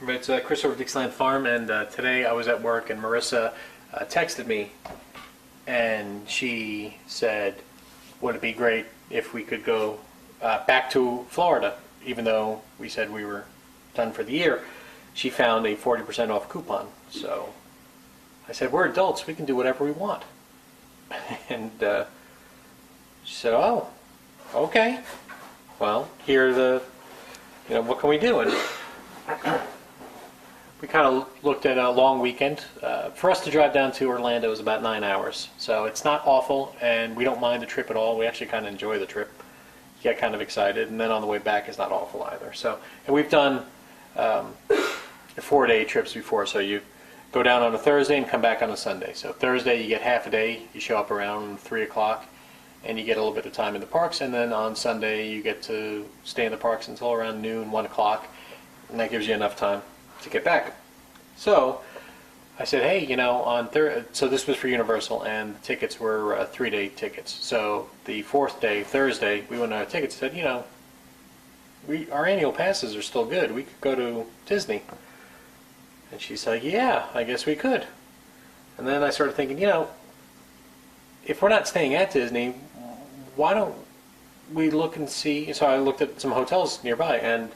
It's Chris over at Dixieland Farm, and today I was at work and Marissa texted me and she said, would it be great if we could go back to Florida, even though we said we were done for the year. She found a 40% off coupon. So I said, we're adults, we can do whatever we want. And she said, oh, okay. Well, here are the, what can we do? And we kind of looked at a long weekend. For us to drive down to Orlando is about 9 hours. So it's not awful, and we don't mind the trip at all. We actually kind of enjoy the trip. Get kind of excited, and then on the way back is not awful either. So, and we've done 4-day trips before. So you go down on a Thursday and come back on a Sunday. So Thursday you get half a day. You show up around 3 o'clock, and you get a little bit of time in the parks. And then on Sunday you get to stay in the parks until around noon, 1 o'clock, and that gives you enough time to get back. So I said, hey, on so this was for Universal, and the tickets were 3-day tickets. So the 4th day, Thursday, we went on our tickets and said, our annual passes are still good. We could go to Disney. And she's like, yeah, I guess we could. And then I started thinking, if we're not staying at Disney, why don't we look and see? So I looked at some hotels nearby, and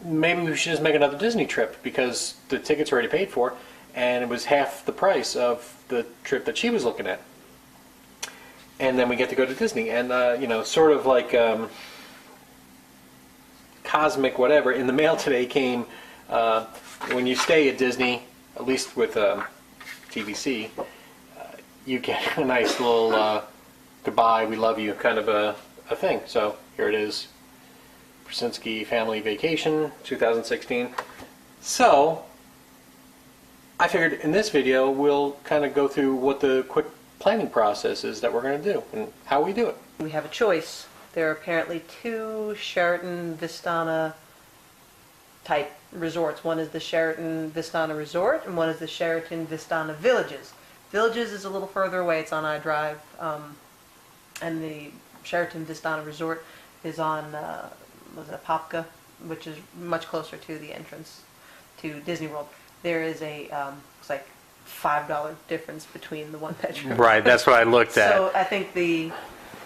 maybe we should just make another Disney trip because the tickets are already paid for, and it was half the price of the trip that she was looking at. And then we get to go to Disney, and sort of like cosmic whatever. In the mail today came when you stay at Disney, at least with TVC, you get a nice little goodbye, we love you kind of a thing. So here it is. Krasinski Family Vacation 2016. So I figured in this video we'll kind of go through what the quick planning process is that we're going to do and how we do it. We have a choice. There are apparently 2 Sheraton Vistana type resorts. One is the Sheraton Vistana Resort, and one is the Sheraton Vistana Villages. Villages is a little further away. It's on I-Drive, and the Sheraton Vistana Resort is on Apopka, which is much closer to the entrance to Disney World. There is a it's like $5 difference between the one bedroom. Right, that's what I looked at. So I think the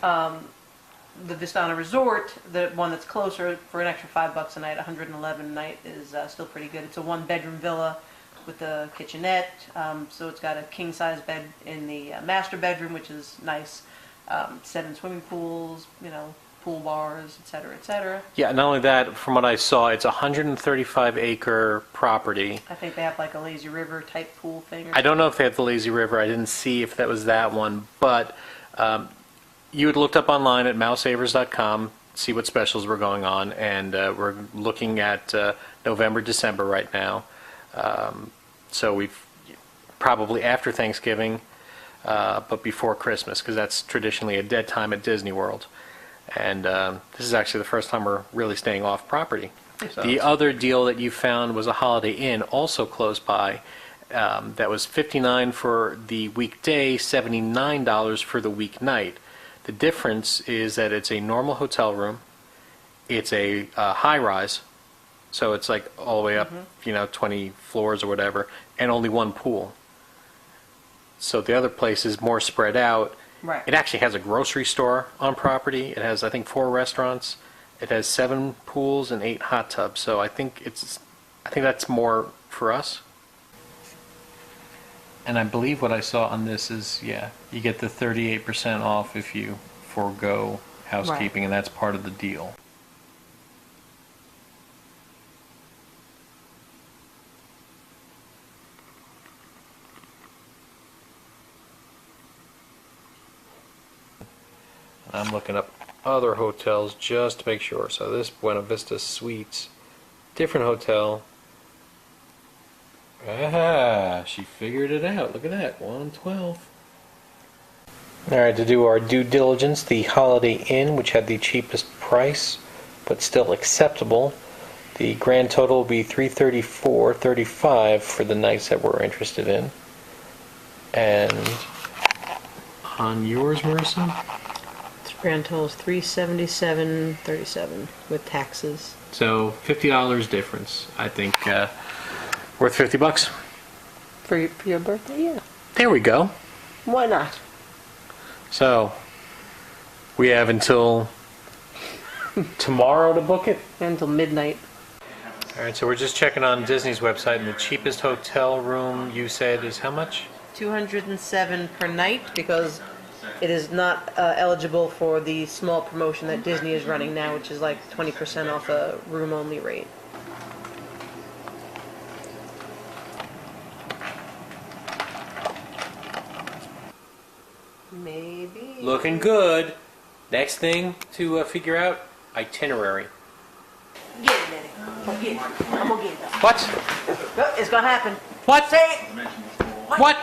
Vistana Resort, the one that's closer, for an extra $5 a night, $111 a night, is still pretty good. It's a 1-bedroom villa with a kitchenette, so it's got a king-size bed in the master bedroom, which is nice. 7 swimming pools, pool bars, etc., etc. Yeah, not only that, from what I saw, it's a 135-acre property. I think they have like a lazy river type pool thing. I don't know if they have the lazy river. I didn't see if that was that one, but you had looked up online at mousesavers.com, see what specials were going on, and we're looking at November, December right now. So we've probably after Thanksgiving, but before Christmas, because that's traditionally a dead time at Disney World. And this is actually the first time we're really staying off property. So the other deal that you found was a Holiday Inn, also close by, that was $59 for the weekday, $79 for the weeknight. The difference is that it's a normal hotel room, it's a high-rise, so it's like all the way up, 20 floors or whatever, and only one pool. So the other place is more spread out. Right. It actually has a grocery store on property. It has, I think, 4 restaurants. It has 7 pools and 8 hot tubs. So I think that's more for us. And I believe what I saw on this is, you get the 38% off if you forego housekeeping, right. And that's part of the deal. I'm looking up other hotels just to make sure. So this Buena Vista Suites, different hotel. Ah, she figured it out. Look at that, 112. All right, to do our due diligence, the Holiday Inn, which had the cheapest price, but still acceptable. The grand total will be $334.35 for the nights that we're interested in. And on yours, Marissa? Grand total is $377.37 with taxes. So $50 difference. I think worth $50. For your birthday, yeah. There we go. Why not? So we have until tomorrow to book it. Until midnight. All right, so we're just checking on Disney's website, and the cheapest hotel room you said is how much? 207 per night because it is not eligible for the small promotion that Disney is running now, which is like 20% off a room-only rate. Maybe. Looking good. Next thing to figure out, itinerary. Get it, Daddy. Go get it. I'm gonna get it. What? Oh, it's gonna happen. What? Say it. What?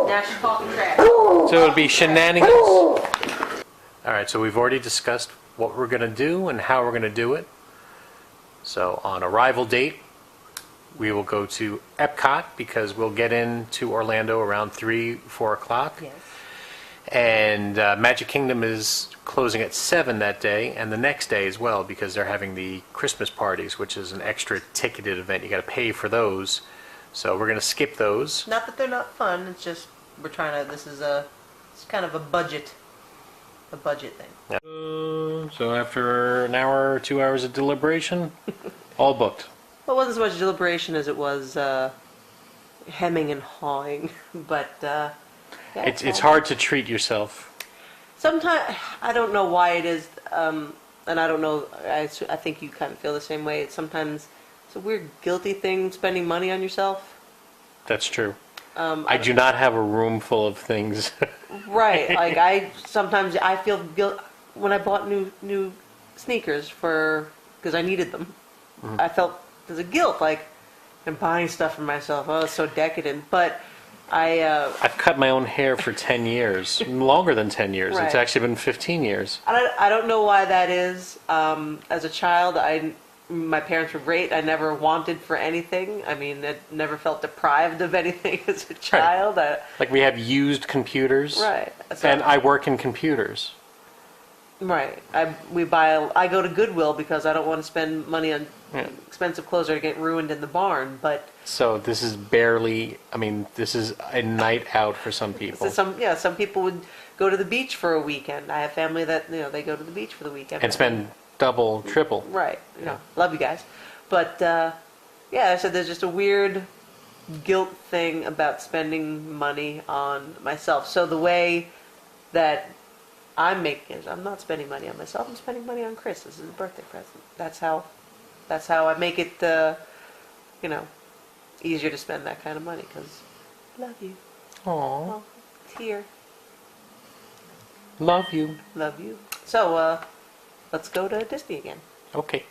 Now she's talking trash. So it would be shenanigans. All right, so we've already discussed what we're going to do and how we're going to do it. So on arrival date, we will go to Epcot because we'll get into Orlando around 3, 4 o'clock. Yes. And Magic Kingdom is closing at 7 that day and the next day as well because they're having the Christmas parties, which is an extra ticketed event. You got to pay for those. So we're going to skip those. Not that they're not fun. It's just we're trying to. It's kind of a budget thing. Yeah. So after an hour or 2 hours of deliberation, all booked. Well, it wasn't so much deliberation as it was hemming and hawing, but yeah, It's hard to treat yourself. Sometimes I don't know why it is, and I don't know. I think you kind of feel the same way. It's a weird guilty thing spending money on yourself. That's true. I do not have a room full of things. Right. Like sometimes I feel guilt when I bought new sneakers because I needed them. Mm-hmm. I felt there's a guilt like I'm buying stuff for myself. Oh, it's so decadent. But I've cut my own hair for 10 years, longer than 10 years. Right. It's actually been 15 years. I don't know why that is. As a child, my parents were great. I never wanted for anything. I mean, I never felt deprived of anything as a child. Like we have used computers. Right. So, And I work in computers. right. I go to Goodwill because I don't want to spend money on expensive clothes or get ruined in the barn. But So this is this is a night out for some people. some people would go to the beach for a weekend. I have family that they go to the beach for the weekend And spend double, triple. Right. Love you guys. But, I said there's just a weird guilt thing about spending money on myself. So the way that I'm making it, I'm not spending money on myself. I'm spending money on Chris. This is a birthday present. That's how I make it, easier to spend that kind of money because love you. Aww. Oh, it's here. Love you. Love you. So, let's go to Disney again. Okay.